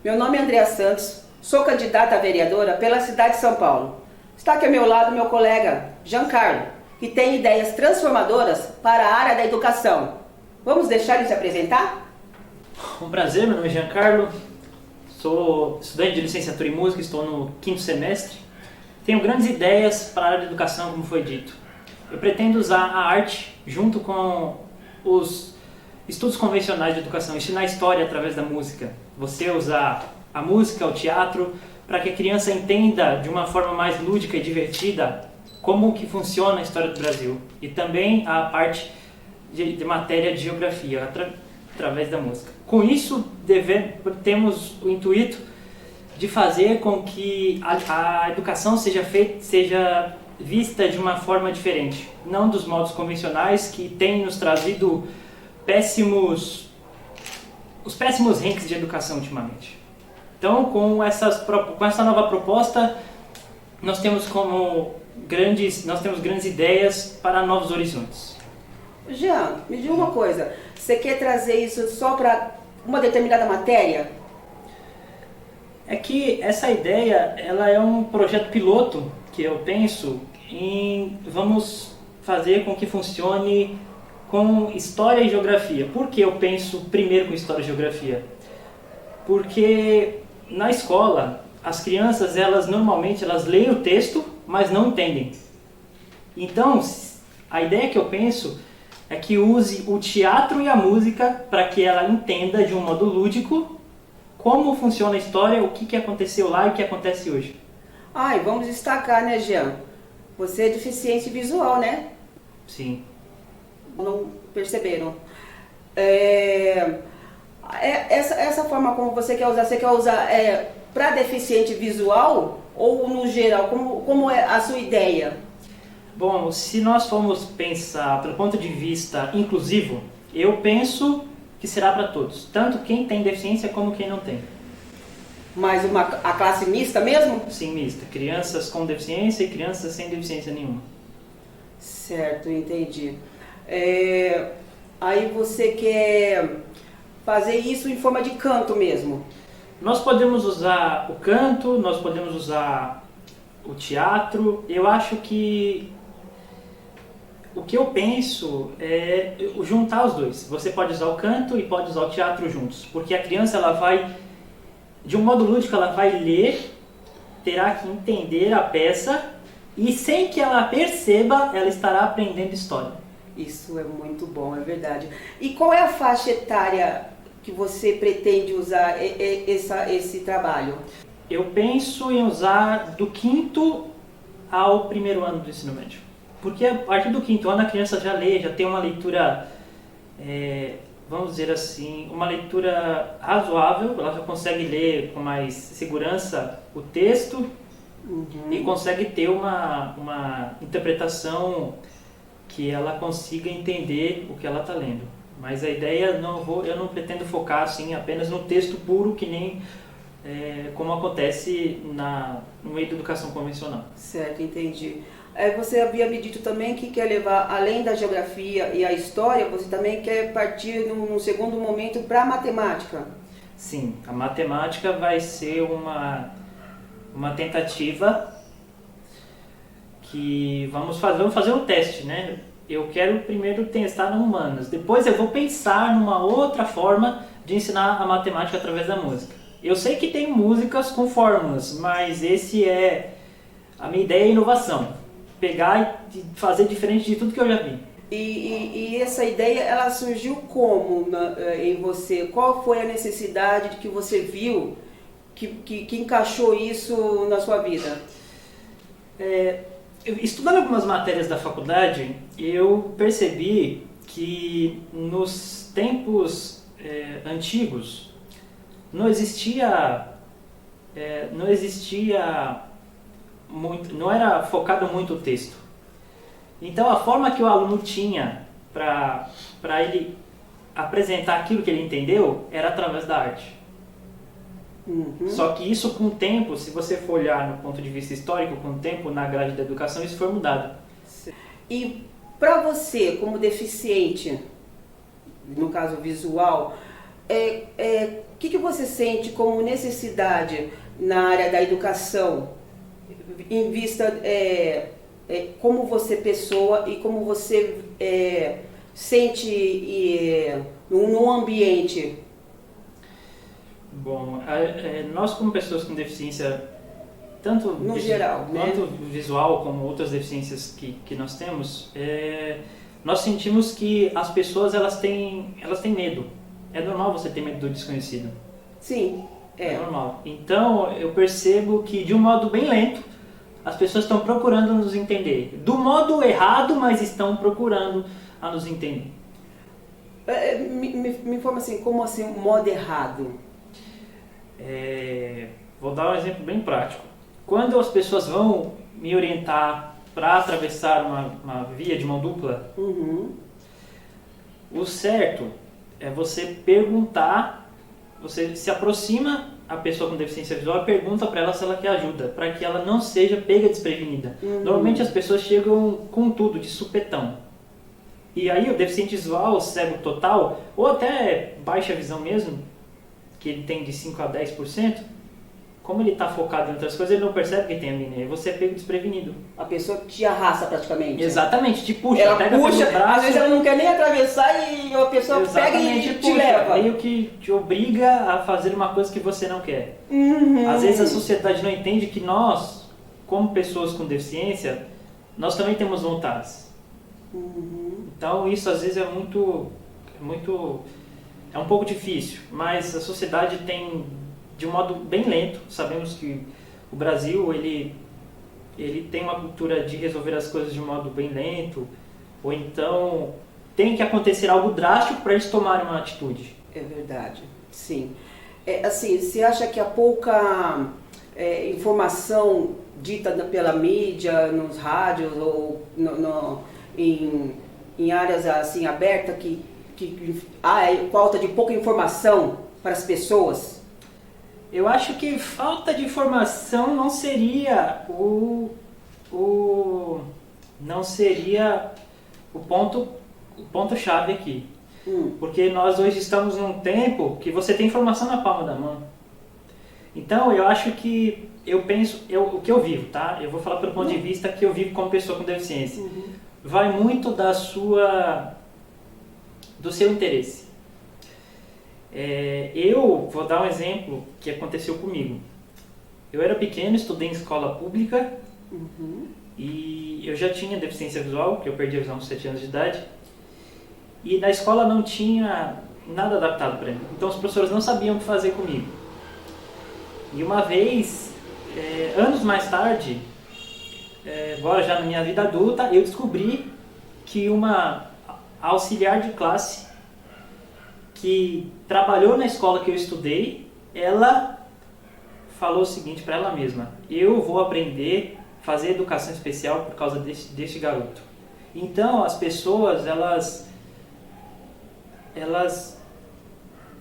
Meu nome é Andrea Santos, sou candidata a vereadora pela cidade de São Paulo. Está aqui ao meu lado meu colega Giancarlo, que tem ideias transformadoras para a área da educação. Vamos deixar ele se apresentar? Um prazer, meu nome é Giancarlo, sou estudante de licenciatura em música, estou no 5º semestre. Tenho grandes ideias para a área da educação, como foi dito. Eu pretendo usar a arte junto com os estudos convencionais de educação, ensinar história através da música. Você usar a música, o teatro, para que a criança entenda de uma forma mais lúdica e divertida como que funciona a história do Brasil. E também a parte de matéria de geografia, através da música. Com isso, temos o intuito de fazer com que a educação seja vista de uma forma diferente, não dos modos convencionais que têm nos trazido os péssimos rankings de educação ultimamente. Então, com essa nova proposta, nós temos grandes ideias para novos horizontes. Jean, me diga uma coisa, você quer trazer isso só para uma determinada matéria? É que essa ideia, ela é um projeto piloto que eu penso em vamos fazer com que funcione com história e geografia. Por que eu penso primeiro com história e geografia? Porque na escola, as crianças, normalmente leem o texto, mas não entendem. Então, a ideia que eu penso é que use o teatro e a música para que ela entenda de um modo lúdico como funciona a história, o que aconteceu lá e o que acontece hoje. E vamos destacar, né, Jean? Você é deficiente visual, né? Sim. Não perceberam? Essa forma como você quer usar para deficiente visual ou no geral? Como é a sua ideia? Bom, se nós formos pensar pelo ponto de vista inclusivo, eu penso que será para todos, tanto quem tem deficiência como quem não tem. Mas a classe mista mesmo? Sim, mista. Crianças com deficiência e crianças sem deficiência nenhuma. Certo, entendi. Aí você quer fazer isso em forma de canto mesmo? Nós podemos usar o canto, nós podemos usar o teatro. Eu acho que o que eu penso é juntar os dois. Você pode usar o canto e pode usar o teatro juntos, porque a criança ela vai, de um modo lúdico, ela vai ler, terá que entender a peça e sem que ela perceba, ela estará aprendendo história. Isso é muito bom, é verdade. E qual é a faixa etária que você pretende usar esse trabalho? Eu penso em usar do 5º ao 1º ano do ensino médio. Porque a partir do 5º ano a criança já lê, já tem uma leitura, vamos dizer assim, uma leitura razoável, ela já consegue ler com mais segurança o texto e consegue ter uma interpretação que ela consiga entender o que ela está lendo. Mas a ideia, eu não pretendo focar assim, apenas no texto puro, que nem como acontece no meio da educação convencional. Certo, entendi. Você havia me dito também que quer levar, além da geografia e a história, você também quer partir num segundo momento para a matemática. Sim, a matemática vai ser uma tentativa que vamos fazer um teste, né? Eu quero primeiro testar no humanas, depois eu vou pensar numa outra forma de ensinar a matemática através da música. Eu sei que tem músicas com fórmulas, mas a minha ideia é inovação. Pegar e fazer diferente de tudo que eu já vi. E essa ideia, ela surgiu como em você? Qual foi a necessidade que você viu que encaixou isso na sua vida? Estudando algumas matérias da faculdade, eu percebi que nos tempos antigos não existia muito, não era focado muito o texto. Então a forma que o aluno tinha para ele apresentar aquilo que ele entendeu era através da arte. Só que isso com o tempo, se você for olhar no ponto de vista histórico, com o tempo na grade da educação, isso foi mudado. E para você, como deficiente, no caso visual, que você sente como necessidade na área da educação, em vista como você pessoa e como você sente num ambiente? Bom, nós como pessoas com deficiência, tanto no geral, quanto né? visual como outras deficiências que nós temos, nós sentimos que as pessoas elas têm medo. É normal você ter medo do desconhecido. Sim, É normal. Então eu percebo que de um modo bem lento as pessoas estão procurando nos entender. Do modo errado, mas estão procurando a nos entender. Me informa assim, como assim, um modo errado? Vou dar um exemplo bem prático. Quando as pessoas vão me orientar para atravessar uma via de mão dupla, o certo é você perguntar, você se aproxima a pessoa com deficiência visual e pergunta para ela se ela quer ajuda, para que ela não seja pega desprevenida. Normalmente as pessoas chegam com tudo, de supetão. E aí o deficiente visual, o cego total, ou até baixa visão mesmo, que ele tem de 5 a 10%, como ele está focado em outras coisas, ele não percebe que tem amnésia. Você é pego desprevenido. A pessoa te arrasta praticamente. Exatamente, te puxa, ela pega puxa, pelo braço. às vezes ela não quer nem atravessar e a pessoa pega e te leva. Meio que te obriga a fazer uma coisa que você não quer. Às vezes a sociedade não entende que nós, como pessoas com deficiência, nós também temos vontades. Então isso às vezes é um pouco difícil, mas a sociedade tem, de um modo bem lento, sabemos que o Brasil ele tem uma cultura de resolver as coisas de um modo bem lento, ou então tem que acontecer algo drástico para eles tomarem uma atitude. É verdade, sim. Assim, você acha que a pouca informação dita pela mídia, nos rádios ou em áreas assim abertas que há falta de pouca informação para as pessoas? Eu acho que falta de informação não seria não seria o ponto chave aqui. Porque nós hoje estamos num tempo que você tem informação na palma da mão. Então eu acho que o que eu vivo, tá? Eu vou falar pelo ponto de vista que eu vivo como pessoa com deficiência. Vai muito do seu interesse. Eu vou dar um exemplo que aconteceu comigo. Eu era pequeno, estudei em escola pública e eu já tinha deficiência visual, que eu perdi a visão aos 7 anos de idade. E na escola não tinha nada adaptado para mim. Então os professores não sabiam o que fazer comigo. E uma vez, anos mais tarde, agora já na minha vida adulta, eu descobri que uma auxiliar de classe que trabalhou na escola que eu estudei, ela falou o seguinte para ela mesma: eu vou aprender a fazer educação especial por causa deste garoto. Então as pessoas elas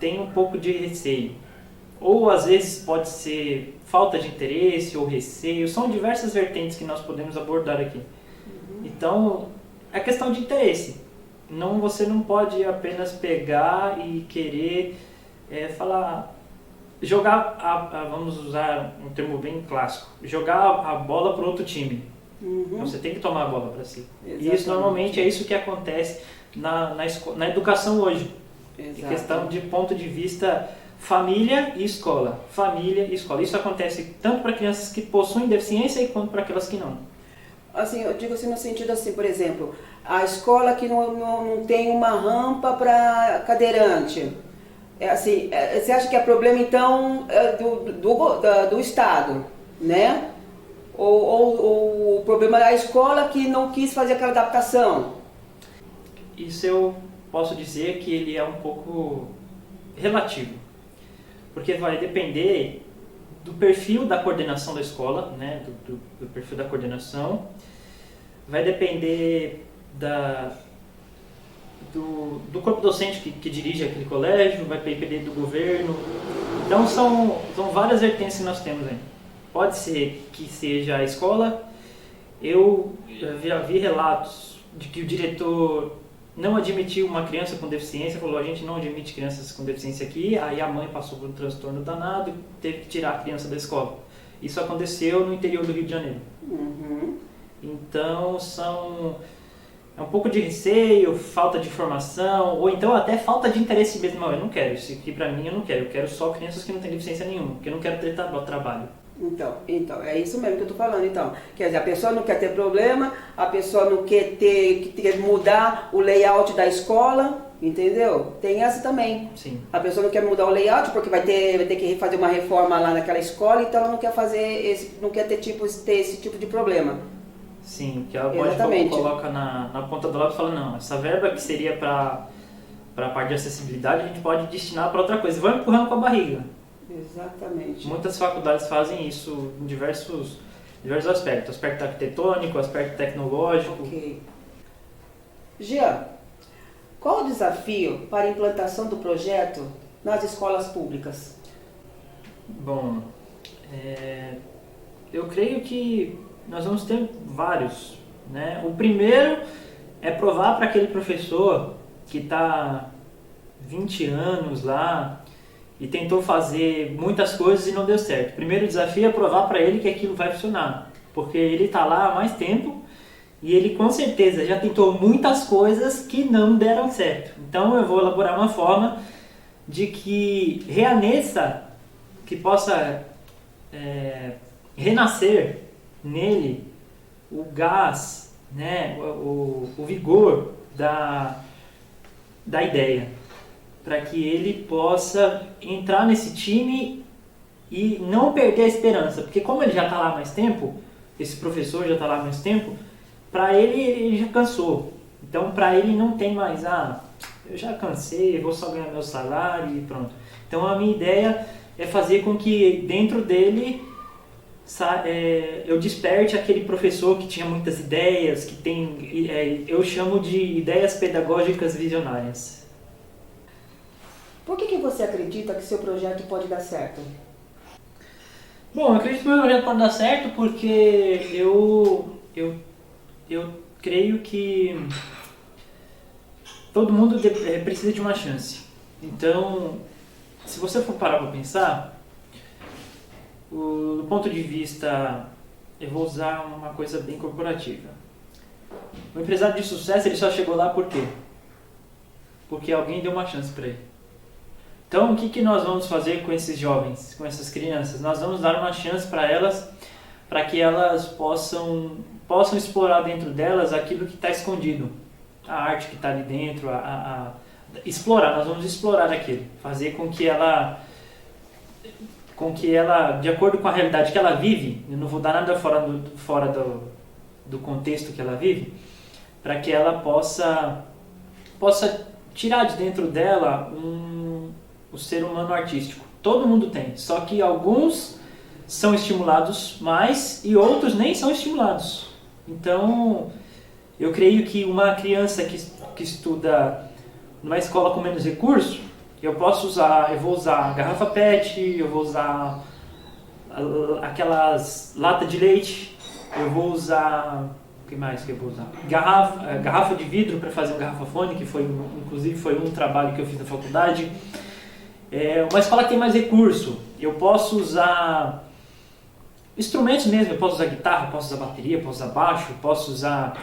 têm um pouco de receio, ou às vezes pode ser falta de interesse ou receio, são diversas vertentes que nós podemos abordar aqui. Então é questão de interesse. Você não pode apenas pegar e querer jogar, vamos usar um termo bem clássico, jogar a bola para outro time. Você tem que tomar a bola para si. Exatamente. E isso normalmente é isso que acontece na educação hoje. Exatamente. Em questão de ponto de vista família e escola. Família e escola. Isso acontece tanto para crianças que possuem deficiência quanto para aquelas que não. Assim, eu digo assim no sentido assim, por exemplo, a escola que não tem uma rampa para cadeirante. Você acha que é problema então do Estado, né? Ou o problema da escola que não quis fazer aquela adaptação? Isso eu posso dizer que ele é um pouco relativo, porque vai depender do perfil da coordenação da escola, né? do perfil da coordenação, vai depender do corpo docente que dirige aquele colégio, vai depender do governo. Então são várias vertentes que nós temos aí. Pode ser que seja a escola. Eu já vi relatos de que o diretor não admitiu uma criança com deficiência, falou, a gente não admite crianças com deficiência aqui, aí a mãe passou por um transtorno danado e teve que tirar a criança da escola. Isso aconteceu no interior do Rio de Janeiro. Então é um pouco de receio, falta de informação, ou então até falta de interesse mesmo. Não, eu não quero, isso aqui pra mim eu não quero, eu quero só crianças que não têm deficiência nenhuma, porque eu não quero ter trabalho. Então, é isso mesmo que eu tô falando, então. Quer dizer, a pessoa não quer ter problema, a pessoa não quer mudar o layout da escola, entendeu? Tem essa também. Sim. A pessoa não quer mudar o layout porque vai ter que fazer uma reforma lá naquela escola, então ela não quer ter esse tipo de problema. Sim, que ela pode coloca na ponta do lápis e fala, não, essa verba que seria para a parte de acessibilidade a gente pode destinar para outra coisa. E vai empurrando com a barriga. Exatamente. Muitas faculdades fazem isso em diversos aspectos. Aspecto arquitetônico, aspecto tecnológico. Ok. Jean, qual o desafio para a implantação do projeto nas escolas públicas? Bom, eu creio que nós vamos ter vários, né? O primeiro é provar para aquele professor que está 20 anos lá e tentou fazer muitas coisas e não deu certo. O primeiro desafio é provar para ele que aquilo vai funcionar, porque ele está lá há mais tempo e ele com certeza já tentou muitas coisas que não deram certo. Então eu vou elaborar uma forma de que reaneça, que possa renascer nele o gás, né, o vigor da ideia, para que ele possa entrar nesse time e não perder a esperança, porque como ele já está lá há mais tempo, esse professor já está lá há mais tempo, para ele já cansou, então para ele não tem mais, eu já cansei, vou só ganhar meu salário e pronto. Então a minha ideia é fazer com que dentro dele eu desperte aquele professor que tinha muitas ideias, que tem, eu chamo de ideias pedagógicas visionárias. Por que você acredita que seu projeto pode dar certo? Bom, eu acredito que meu projeto pode dar certo porque eu creio que todo mundo precisa de uma chance. Então, se você for parar para pensar, do ponto de vista, eu vou usar uma coisa bem corporativa. O empresário de sucesso, ele só chegou lá por quê? Porque alguém deu uma chance para ele. Então, o que nós vamos fazer com esses jovens, com essas crianças? Nós vamos dar uma chance para elas, para que elas possam explorar dentro delas aquilo que está escondido. A arte que está ali dentro, nós vamos explorar aquilo. Fazer com que ela, de acordo com a realidade que ela vive, eu não vou dar nada fora do contexto que ela vive, para que ela possa tirar de dentro dela o ser humano artístico. Todo mundo tem, só que alguns são estimulados mais e outros nem são estimulados. Então, eu creio que uma criança que estuda numa escola com menos recurso, eu vou usar garrafa PET, eu vou usar aquelas latas de leite, eu vou usar, o que mais que eu vou usar? Garrafa de vidro para fazer um garrafafone, que inclusive foi um trabalho que eu fiz na faculdade. Uma escola que tem mais recurso, eu posso usar instrumentos mesmo, eu posso usar guitarra, posso usar bateria, posso usar baixo, posso usar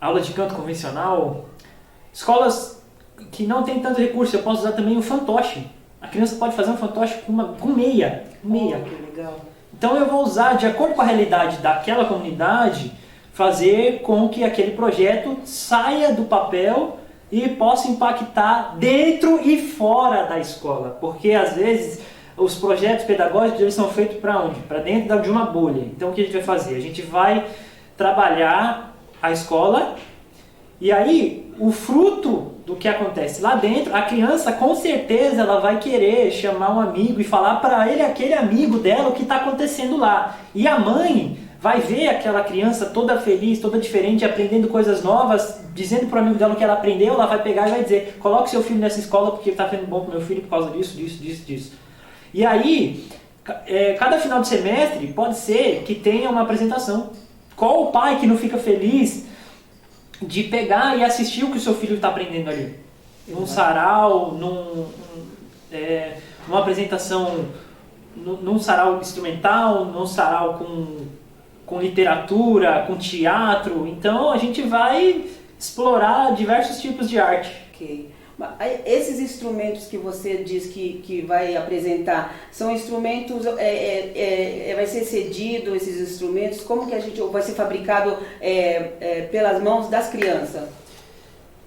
aula de canto convencional. Escolas que não tem tanto recurso, eu posso usar também o fantoche. A criança pode fazer um fantoche com meia. Que legal. Então eu vou usar, de acordo com a realidade daquela comunidade, fazer com que aquele projeto saia do papel e possa impactar dentro e fora da escola. Porque às vezes os projetos pedagógicos eles são feitos para onde? Para dentro de uma bolha. Então o que a gente vai fazer? A gente vai trabalhar a escola e aí o fruto do que acontece lá dentro, a criança com certeza ela vai querer chamar um amigo e falar para ele, aquele amigo dela, o que está acontecendo lá. E a mãe vai ver aquela criança toda feliz, toda diferente, aprendendo coisas novas, dizendo para o amigo dela o que ela aprendeu, ela vai pegar e vai dizer, coloque seu filho nessa escola porque está sendo bom para o meu filho por causa disso. E aí, cada final de semestre pode ser que tenha uma apresentação. Qual o pai que não fica feliz de pegar e assistir o que o seu filho está aprendendo ali. Num sarau, numa apresentação, num sarau instrumental, num sarau com literatura, com teatro. Então a gente vai explorar diversos tipos de arte. Ok. Esses instrumentos que você diz que vai apresentar, são instrumentos, vai ser cedido esses instrumentos? Como que a gente vai ser fabricado pelas mãos das crianças?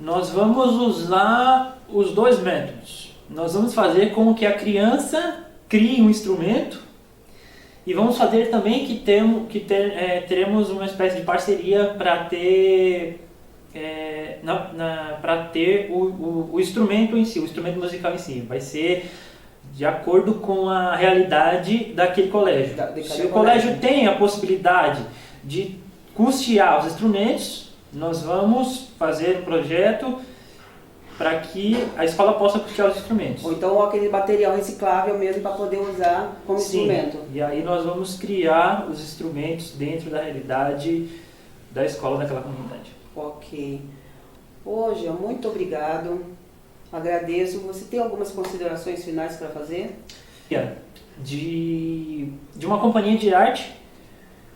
Nós vamos usar os dois métodos. Nós vamos fazer com que a criança crie um instrumento e vamos fazer também que teremos uma espécie de parceria para ter o instrumento em si, o instrumento musical em si. Vai ser de acordo com a realidade daquele colégio. Se o colégio tem a possibilidade de custear os instrumentos, nós vamos fazer um projeto para que a escola possa custear os instrumentos. Ou então aquele material reciclável mesmo para poder usar como instrumento. E aí nós vamos criar os instrumentos dentro da realidade da escola daquela comunidade. Ok. Jean, muito obrigado. Agradeço. Você tem algumas considerações finais para fazer? De uma companhia de arte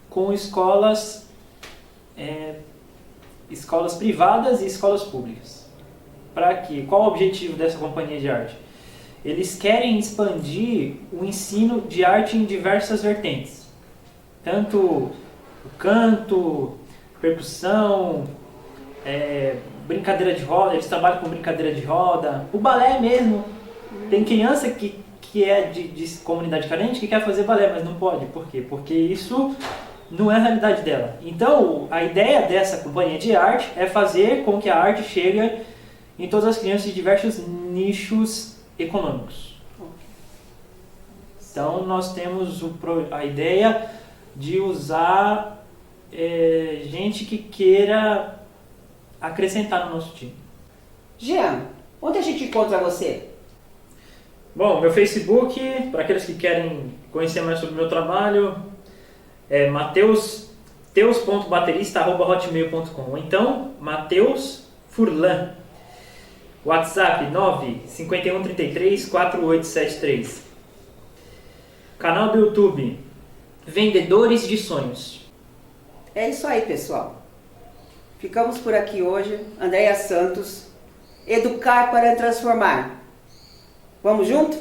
com escolas privadas e escolas públicas. Para quê? Qual o objetivo dessa companhia de arte? Eles querem expandir o ensino de arte em diversas vertentes. Tanto o canto, percussão, brincadeira de roda, eles trabalham com brincadeira de roda, o balé mesmo. Tem criança que é de comunidade carente que quer fazer balé, mas não pode. Por quê? Porque isso não é a realidade dela. Então, a ideia dessa companhia de arte é fazer com que a arte chegue em todas as crianças de diversos nichos econômicos. Então, nós temos a ideia de usar gente que queira acrescentar no nosso time. Jean, onde a gente encontra você? Bom, meu Facebook, para aqueles que querem conhecer mais sobre o meu trabalho, é mateus.baterista@hotmail.com, ou então Mateus Furlan. WhatsApp 951334873. Canal do YouTube Vendedores de Sonhos. É isso aí, pessoal. Ficamos por aqui hoje. Andréia Santos, educar para transformar. Vamos junto?